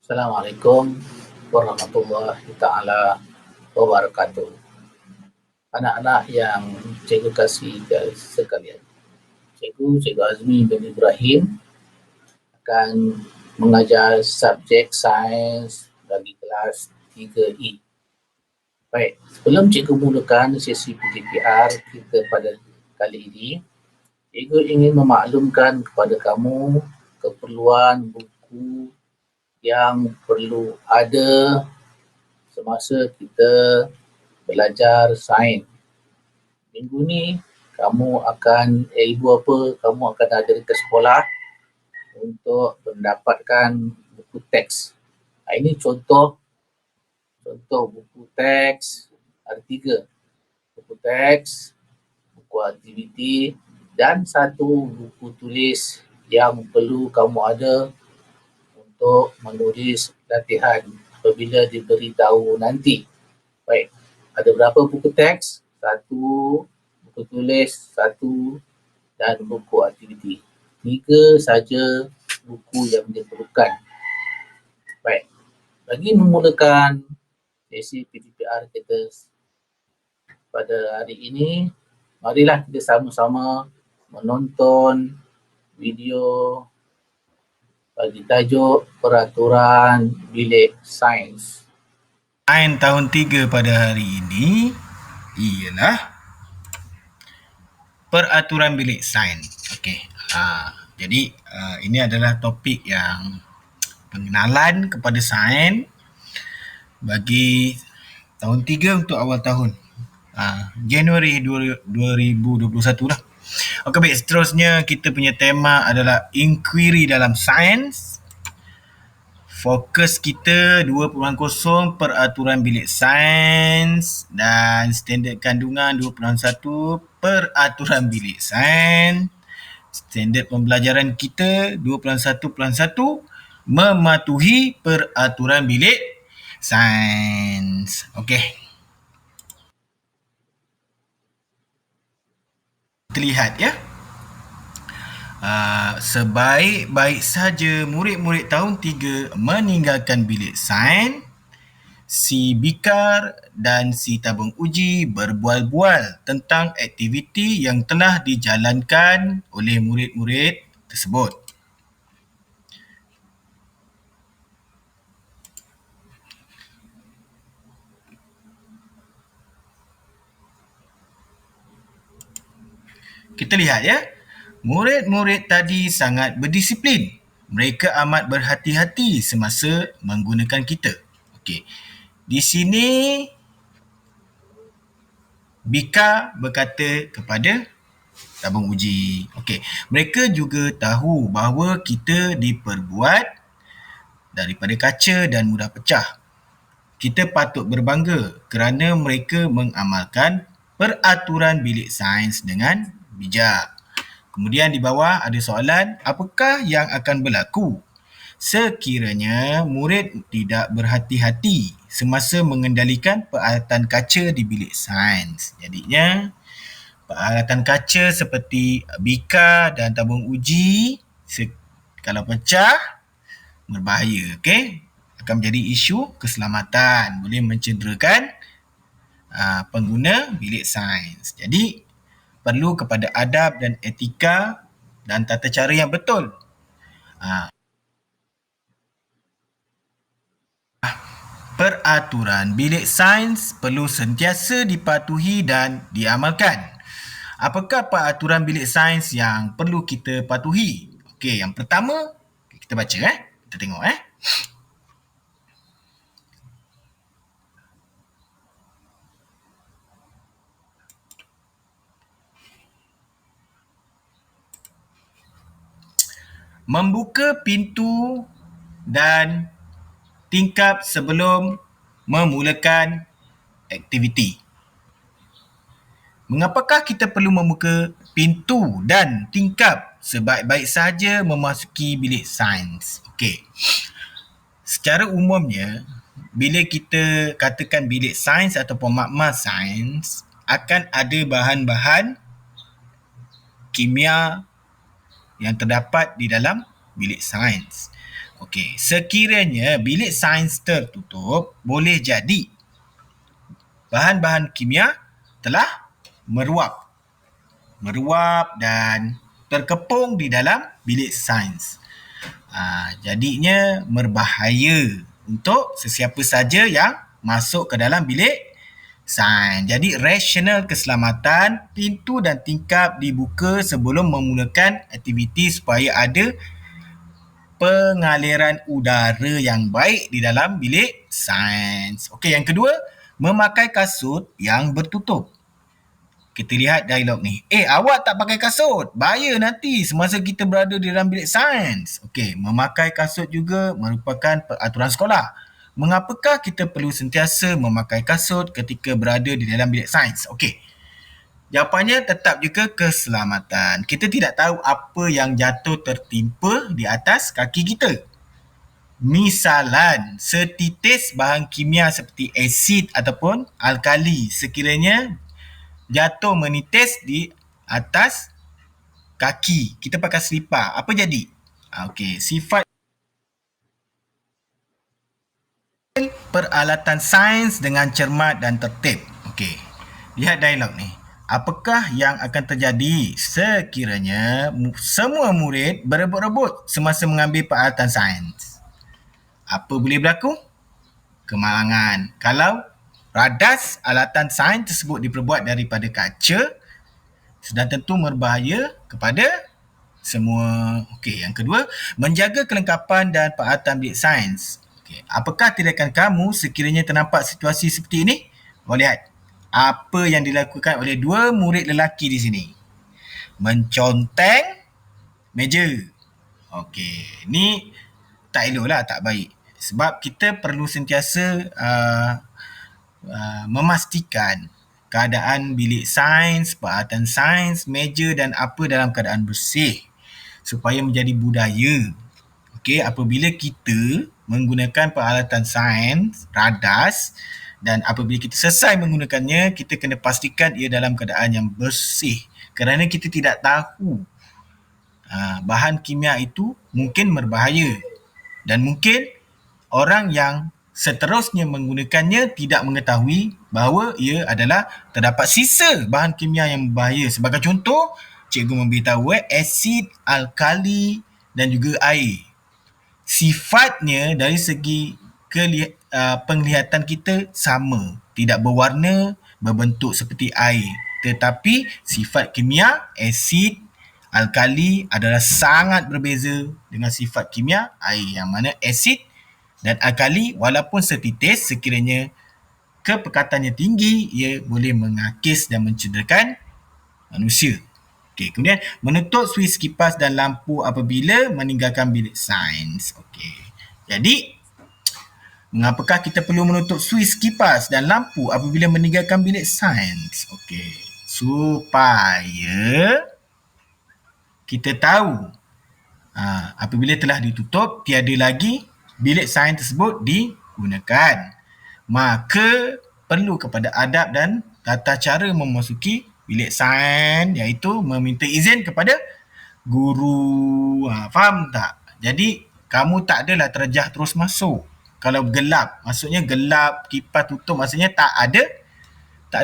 Assalamualaikum warahmatullahi taala wabarakatuh. Anak-anak yang cikgu kasih sekalian. Cikgu Azmi bin Ibrahim akan mengajar subjek sains bagi kelas 3E. Baik, sebelum cikgu mulakan sesi PDPR kita pada kali ini, cikgu ingin memaklumkan kepada kamu keperluan buku yang perlu ada semasa kita belajar sains. Minggu ni kamu akan ibu apa kamu akan ada ke sekolah untuk mendapatkan buku teks. Ini contoh buku teks ada 3. Buku teks, buku aktiviti dan satu buku tulis yang perlu kamu ada untuk menulis latihan apabila diberitahu nanti. Baik, ada berapa buku teks? 1, buku tulis 1 dan buku aktiviti. 3 saja buku yang diperlukan. Baik, bagi memulakan sesi PDPR kita pada hari ini, marilah kita sama-sama menonton video bagi tajuk Peraturan Bilik Sains. Sains tahun 3 pada hari ini ialah Peraturan Bilik Sains. Okey. Jadi ini adalah topik yang pengenalan kepada sains bagi tahun 3 untuk awal tahun. Januari 2021 lah. Okey, baik, seterusnya kita punya tema adalah inquiry dalam sains. Fokus kita 2.0 Peraturan Bilik Sains dan standard kandungan 2.1 Peraturan Bilik Sains. Standard pembelajaran kita 2.1.1 mematuhi Peraturan Bilik Sains. Okey. Kita lihat ya. Sebaik-baik saja murid-murid tahun 3 meninggalkan bilik sains, si Bikar dan si tabung uji berbual-bual tentang aktiviti yang telah dijalankan oleh murid-murid tersebut. Kita lihat ya. Murid-murid tadi sangat berdisiplin. Mereka amat berhati-hati semasa menggunakan kita. Okey. Di sini Bika berkata kepada tabung uji. Okey. Mereka juga tahu bahawa kita diperbuat daripada kaca dan mudah pecah. Kita patut berbangga kerana mereka mengamalkan peraturan bilik sains dengan bijak. Kemudian di bawah ada soalan, apakah yang akan berlaku sekiranya murid tidak berhati-hati semasa mengendalikan peralatan kaca di bilik sains? Jadinya, peralatan kaca seperti bika dan tabung uji, kalau pecah, berbahaya. Okay? Akan menjadi isu keselamatan. Boleh mencederakan pengguna bilik sains. Jadi, perlu kepada adab dan etika dan tata cara yang betul. Peraturan bilik sains perlu sentiasa dipatuhi dan diamalkan. Apakah peraturan bilik sains yang perlu kita patuhi? Okey, yang pertama, kita baca Kita tengok Membuka pintu dan tingkap sebelum memulakan aktiviti. Mengapakah kita perlu membuka pintu dan tingkap sebaik-baik saja memasuki bilik sains? Okey. Secara umumnya, bila kita katakan bilik sains ataupun makmal sains, akan ada bahan-bahan kimia yang terdapat di dalam bilik sains. Okey, sekiranya bilik sains tertutup, boleh jadi bahan-bahan kimia telah meruap dan terkepung di dalam bilik sains. Jadinya berbahaya untuk sesiapa saja yang masuk ke dalam bilik sains. Jadi rasional keselamatan, pintu dan tingkap dibuka sebelum memulakan aktiviti supaya ada pengaliran udara yang baik di dalam bilik sains. Okey, yang kedua, memakai kasut yang bertutup. Kita lihat dialog ni. Awak tak pakai kasut. Bahaya nanti semasa kita berada di dalam bilik sains. Okey, memakai kasut juga merupakan peraturan sekolah. Mengapakah kita perlu sentiasa memakai kasut ketika berada di dalam bilik sains? Okey, jawapannya tetap juga keselamatan. Kita tidak tahu apa yang jatuh tertimpa di atas kaki kita. Misalan, setitis bahan kimia seperti asid ataupun alkali sekiranya jatuh menitis di atas kaki. Kita pakai selipar. Apa jadi? Okey, sifat peralatan sains dengan cermat dan tertib. Okey, lihat dialog ni. Apakah yang akan terjadi sekiranya semua murid berebut-rebut semasa mengambil peralatan sains? Apa boleh berlaku? Kemalangan. Kalau radas alatan sains tersebut diperbuat daripada kaca, sudah tentu berbahaya kepada semua. Okey, yang kedua, menjaga kelengkapan dan peralatan bilik sains. Okey, apakah tindakan kamu sekiranya ternampak situasi seperti ini? Boleh lihat apa yang dilakukan oleh dua murid lelaki di sini. Menconteng meja. Okey, ni tak elok lah, tak baik. Sebab kita perlu sentiasa memastikan keadaan bilik sains, peralatan sains, meja dan apa dalam keadaan bersih supaya menjadi budaya. Okey, apabila kita menggunakan peralatan sains, radas dan apabila kita selesai menggunakannya, kita kena pastikan ia dalam keadaan yang bersih kerana kita tidak tahu bahan kimia itu mungkin berbahaya dan mungkin orang yang seterusnya menggunakannya tidak mengetahui bahawa ia adalah terdapat sisa bahan kimia yang berbahaya. Sebagai contoh, cikgu memberitahu asid, alkali dan juga air. Sifatnya dari segi penglihatan kita sama, tidak berwarna, berbentuk seperti air. Tetapi sifat kimia, asid, alkali adalah sangat berbeza dengan sifat kimia air, yang mana asid dan alkali walaupun setitis, sekiranya kepekatannya tinggi, ia boleh mengakis dan mencederakan manusia. Okey, kemudian menutup suis kipas dan lampu apabila meninggalkan bilik sains. Okey, jadi mengapakah kita perlu menutup suis kipas dan lampu apabila meninggalkan bilik sains? Okey, supaya kita tahu apabila telah ditutup, tiada lagi bilik sains tersebut digunakan. Maka perlu kepada adab dan tata cara memasuki bilik sains, iaitu meminta izin kepada guru. Faham tak? Jadi kamu tak adalah terjah terus masuk. Kalau gelap, maksudnya gelap, kipas tutup, maksudnya tak ada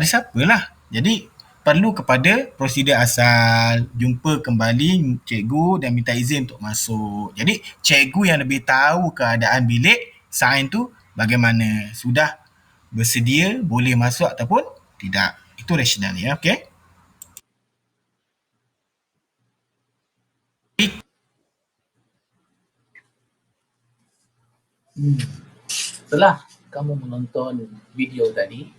siapa lah. Jadi perlu kepada prosedur asal, jumpa kembali cikgu dan minta izin untuk masuk. Jadi cikgu yang lebih tahu keadaan bilik sains tu bagaimana, sudah bersedia boleh masuk ataupun tidak. Itu rasional ya, okey? Setelah kamu menonton video tadi,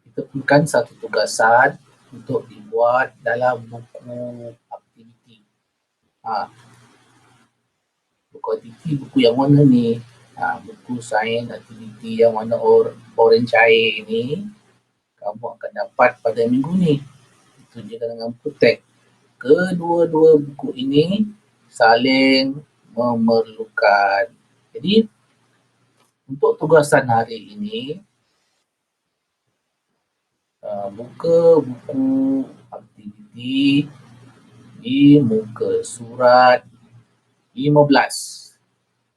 kita perlukan satu tugasan untuk dibuat dalam buku aktiviti. Buku aktiviti, buku yang warna ni, buku sains aktiviti yang warna orange cair ni, kamu akan dapat pada minggu ni. Itu je dengan Putek. Kedua-dua buku ini saling memerlukan. Jadi, untuk tugasan hari ini, buka buku aktiviti di muka surat 15.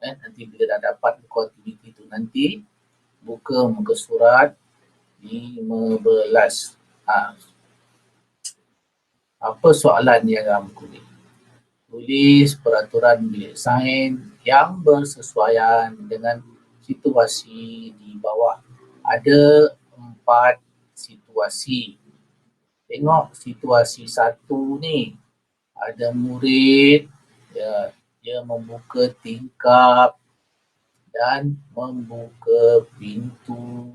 Nanti bila dah dapat buku aktiviti tu nanti, buka muka surat 15. Apa soalan yang dalam buku ni? Tulis peraturan bilik sains yang bersesuaian dengan situasi di bawah. Ada 4 situasi. Tengok situasi 1 ni. Ada murid, dia membuka tingkap dan membuka pintu.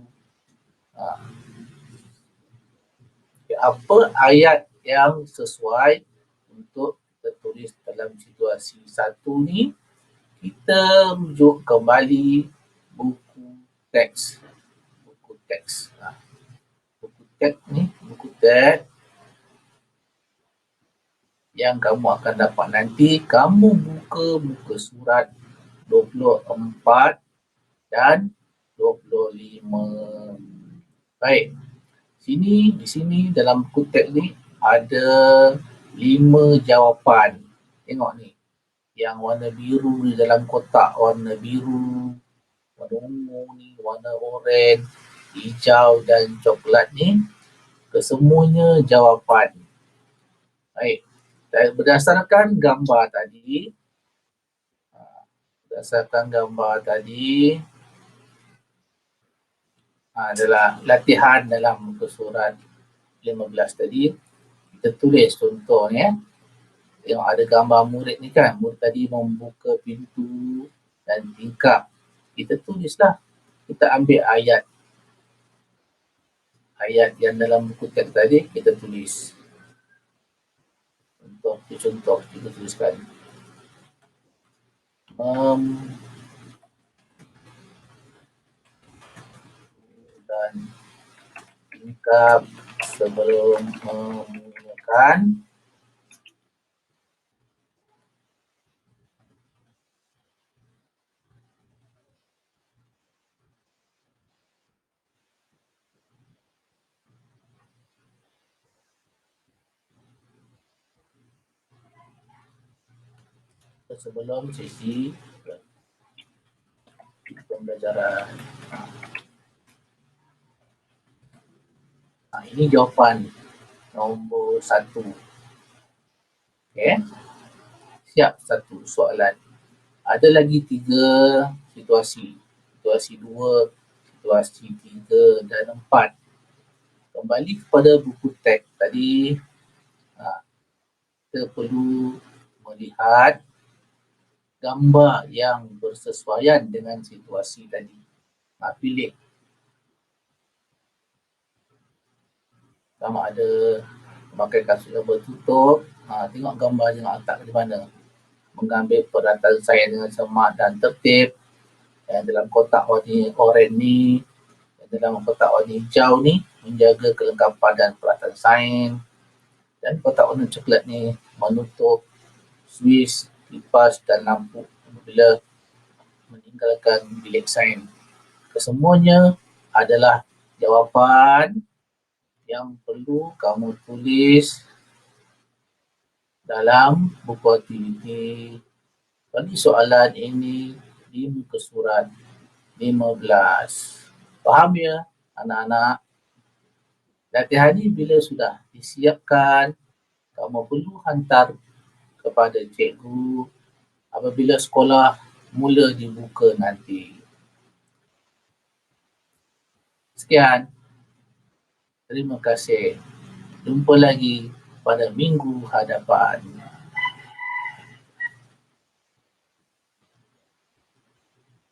Apa ayat yang sesuai untuk kita tulis dalam situasi 1 ni? Kita rujuk kembali buku teks. Buku teks ni, buku teks yang kamu akan dapat nanti. Kamu buka muka surat 24 dan 25. Baik. Di sini dalam buku teks ni ada 5 jawapan. Tengok ni. Yang warna biru ni dalam kotak warna biru, warna ungu ni, warna oranye, hijau dan coklat ni, kesemuanya jawapan. Baik. Berdasarkan gambar tadi, adalah latihan dalam muka surat 15 tadi. Kita tulis contohnya. Tengok ada gambar murid ni kan. Murid tadi membuka pintu dan tingkap. Kita tulislah. Kita ambil ayat yang dalam buku teks tadi, kita tulis. Contoh kita tuliskan. Dan tingkap sebelum memulakan. Sebelum sesi pembelajaran. Ini jawapan nombor 1. Okey. Siap 1 soalan. Ada lagi 3 situasi. Situasi 2, situasi 3 dan 4. Kembali kepada buku teks tadi, kita perlu melihat gambar yang bersesuaian dengan situasi tadi. Pilih. Sama ada memakai kasut yang bertutup. Tengok gambar dia nak letak di mana. Mengambil peralatan sains dengan cermat dan tertib. Dan dalam kotak warna oranye ni, dan dalam kotak warna hijau ni, menjaga kelengkapan dan peralatan sains. Dan kotak warna coklat ni menutup suis, kipas dan lampu apabila meninggalkan bilik sains. Kesemuanya adalah jawapan yang perlu kamu tulis dalam buku aktiviti. Bagi soalan ini di muka surat 15. Faham ya anak-anak? Latihan ini bila sudah disiapkan, kamu perlu hantar kepada cikgu apabila sekolah mula dibuka nanti. Sekian. Terima kasih. Jumpa lagi pada minggu hadapan.